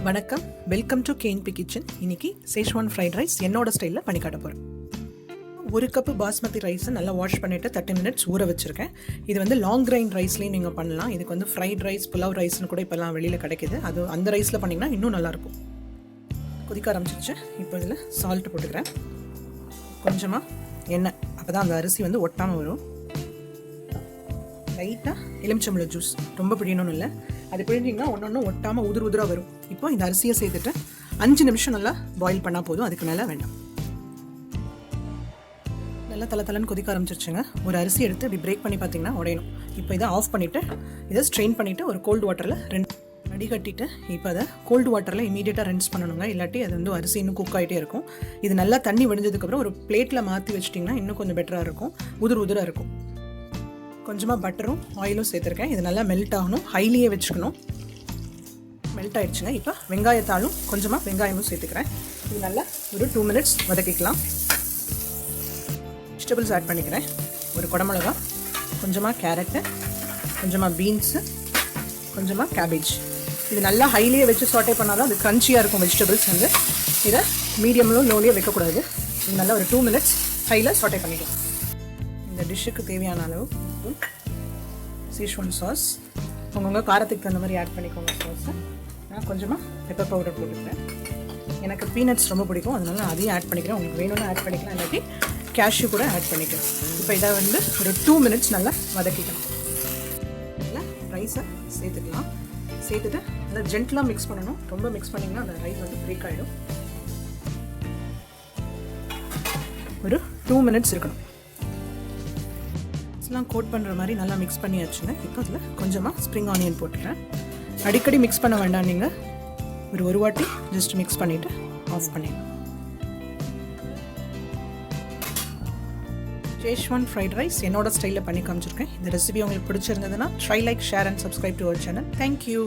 வணக்கம், welcome to கேன்பி kitchen. இன்னைக்கு Schezwan fried rice என்னோட ஸ்டைலில் பண்ணி காட்ட போகிறேன். ஒரு கப்பு பாஸ்மதி ரைஸை நல்லா வாஷ் பண்ணிவிட்டு 30 மினிட்ஸ் ஊற வச்சுருக்கேன். இது வந்து லாங் கிரைண்ட் ரைஸ்லேயும் நீங்கள் பண்ணலாம். இதுக்கு வந்து ஃப்ரைட் ரைஸ், புலாவ் ரைஸ்னு கூட இப்போல்லாம் வெளியில் கிடைக்கிது. அது அந்த ரைஸில் பண்ணிங்கன்னா இன்னும் நல்லாயிருக்கும். கொதிக்க ஆரம்பிச்சிருச்சு. இப்போ இதில் சால்ட்டு போட்டுக்கிறேன், கொஞ்சமாக எண்ணெய், அப்போ தான் அந்த அரிசி வந்து ஒட்டாமல் வரும். லைட்டாக எலுமிச்சம்பழம் ஜூஸ், ரொம்ப பிடிக்கணும்னு இல்லை, அது பிழிஞ்சிங்கன்னா ஒன்று ஒட்டாமல் உதிராக வரும். இப்போ இந்த அரிசியை சேர்த்துட்டு 5 நிமிஷம் நல்லா பாயில் பண்ணால் போதும், அதுக்கு மேலே வேண்டாம். நல்லா தலை கொதிக்க ஆரம்பிச்சிருச்சுங்க. ஒரு அரிசி எடுத்து இப்படி பிரேக் பண்ணி பார்த்தீங்கன்னா உடையணும். இப்போ இதை ஆஃப் பண்ணிவிட்டு இதை ஸ்ட்ரெயின் பண்ணிவிட்டு ஒரு கோல்டு வாட்டரில் வடிகட்டிட்டு இப்போ அதை கோல்டு வாட்டரில் இமீடியட்டாக ரென்ஸ் பண்ணணுங்க. இல்லாட்டி அது வந்து அரிசி இன்னும் குக் ஆகிட்டே இருக்கும். இது நல்லா தண்ணி வடிஞ்சதுக்கப்புறம் ஒரு பிளேட்டில் மாற்றி வச்சிட்டிங்கன்னா இன்னும் கொஞ்சம் பெட்டராக இருக்கும், உதிராக இருக்கும். கொஞ்சமாக பட்டரும் ஆயிலும் சேர்த்துருக்கேன். இது நல்லா மெல்ட் ஆகணும், ஹைலியே வச்சுக்கணும். மெல்ட் ஆகிடுச்சுங்க. இப்போ வெங்காயத்தாலும் கொஞ்சமாக வெங்காயமும் சேர்த்துக்கிறேன். இது நல்லா ஒரு 2 மினிட்ஸ் வதக்கிக்கலாம். வெஜிடபிள்ஸ் ஆட் பண்ணிக்கிறேன். ஒரு குடமிளகா, கொஞ்சமாக கேரட்டு, கொஞ்சமாக பீன்ஸு, கொஞ்சமாக கேபேஜ். இது நல்லா ஹைலியே வச்சு சாட்டே பண்ணால் தான் அது க்ரன்ச்சியாக இருக்கும். வெஜிடபிள்ஸ் வந்து இதை மீடியம்லும் லோலியே வைக்கக்கூடாது. இது நல்லா ஒரு 2 மினிட்ஸ் ஹையில் சாட்டே பண்ணிக்கலாம். இந்த டிஷ்ஷுக்கு தேவையான அளவு உப்பு, Schezwan சாஸ், உங்கள் காரத்துக்கு தகுந்த மாதிரி ஆட் பண்ணிக்கோங்க சாஸை. நான் கொஞ்சமாக பெப்பர் பவுடர் போட்டுக்கிறேன். எனக்கு பீனட்ஸ் ரொம்ப பிடிக்கும், அதனால நான் அதையும் ஆட் பண்ணிக்கிறேன். உங்களுக்கு வேணும்னு ஆட் பண்ணிக்கலாம், இல்லாட்டி கேஷ்யூ கூட ஆட் பண்ணிக்கிறேன். இப்போ இதை வந்து ஒரு 2 மினிட்ஸ் நல்லா வதக்கிக்கணும். இல்லை ரைஸை சேர்த்துக்கலாம். சேர்த்துட்டு அதை ஜென்டலாக மிக்ஸ் பண்ணணும். ரொம்ப மிக்ஸ் பண்ணிங்கன்னா அந்த ரைஸ் வந்து பிரேக் ஆகிடும். ஒரு 2 மினிட்ஸ் இருக்கணும். எல்லாம் கோட் பண்ணுற மாதிரி நல்லா மிக்ஸ் பண்ணியாச்சுங்க. இப்போ அதில் கொஞ்சமாக ஸ்ப்ரிங் ஆனியன் போட்டுக்கிறேன். அடிக்கடி மிக்ஸ் பண்ண வேண்டாம், நீங்கள் ஒரு வாட்டி ஜஸ்ட் மிக்ஸ் பண்ணிவிட்டு ஆஃப் பண்ணிடலாம். Schezwan ஃப்ரைட் ரைஸ் என்னோட ஸ்டைலில் பண்ணி காமிச்சிருக்கேன். இந்த ரெசிபி உங்களுக்கு பிடிச்சிருந்ததுன்னா try, like, share and subscribe to our channel. Thank you.